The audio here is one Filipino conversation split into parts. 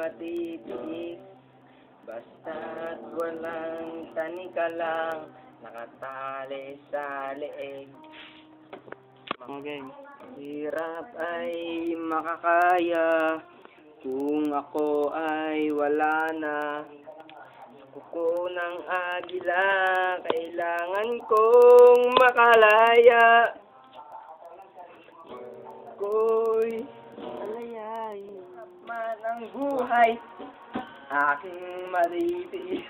matitiis. Basta't walang tanika lang, nakatali sa leeg. Okay. Hirap ay makakaya, kung ako ay wala na. Kuko ng agila, kailangan kong makalaya. Ko'y alayain man ang buhay, aking maritiis.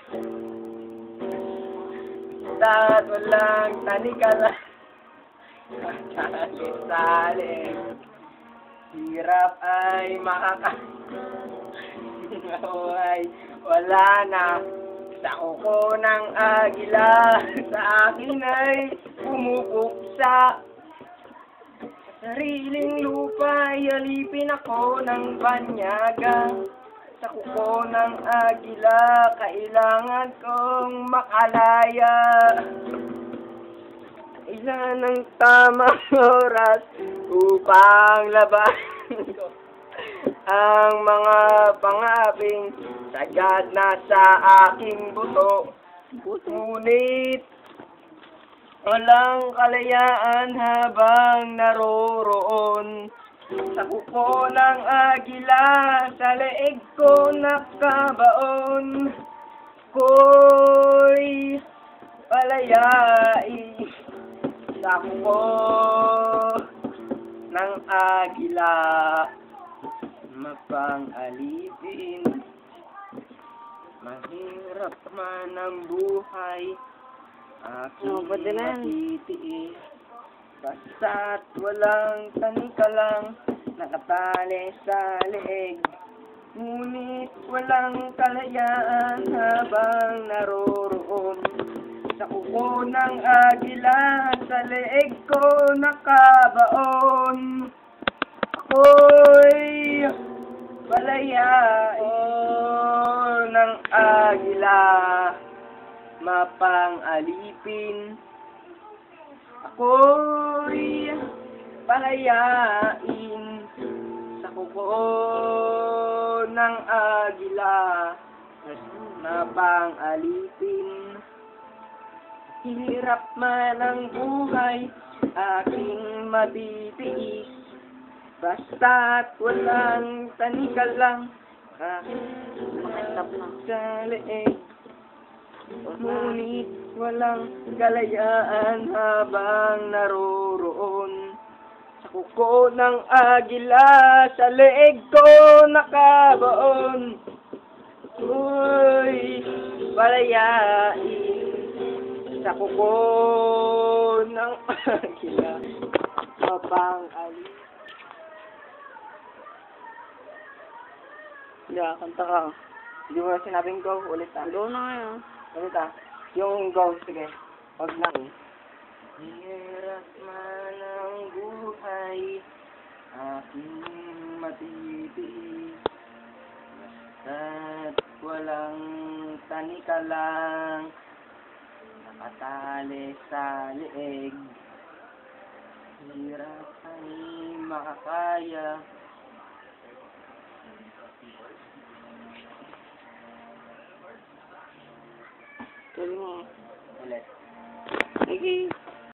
Basta't walang tanika lang, nakatali-tali. Hirap ay ako ay wala na. Sa kuko ng agila, sa akin ay pumupuksa. Sa sariling lupa, alipin ako ng banyaga. Sa kuko ng agila, kailangan kong makalaya. Ilan ang tamang oras upang labanan ko ang mga pangabing sagad na sa aking buto. Ngunit walang kalayaan habang naroroon. Sa kuko ng agila, sa leeg ko nakabaon. Ko'y palayain sa kuko ng agila, mapang-alipin. Mahirap man ang buhay, aking matitiis. Basta't walang tanika lang, nakatali sa leeg. Ngunit walang kalayaan habang naroroon. Sa kuko ng agila, sa leeg ko nakabaon. Ako'y palayain ng agila, mapang-alipin. Ako'y palayain sa kuko ng agila, mapang-alipin. Hirap man ang buhay, aking matitiis. Basta't walang tanika lang, sa leeg. Ngunit walang kalayaan habang naroroon. Sa kuko ng agila, sa leeg ko nakabaon. Uy, palayain sa kuko ng agila, mapang-alipin. Yeah, kanta ka. Hindi mo na sinabing go, ulit ah. Go na ngayon. Ulit ah. Yung go, sige. Wag na. Hirap man ang buhay, aking matitiis. Basta't walang tanika lang, nakatali sa leeg. Hirap ay makakaya, Tuloy mo. ulit. Sige.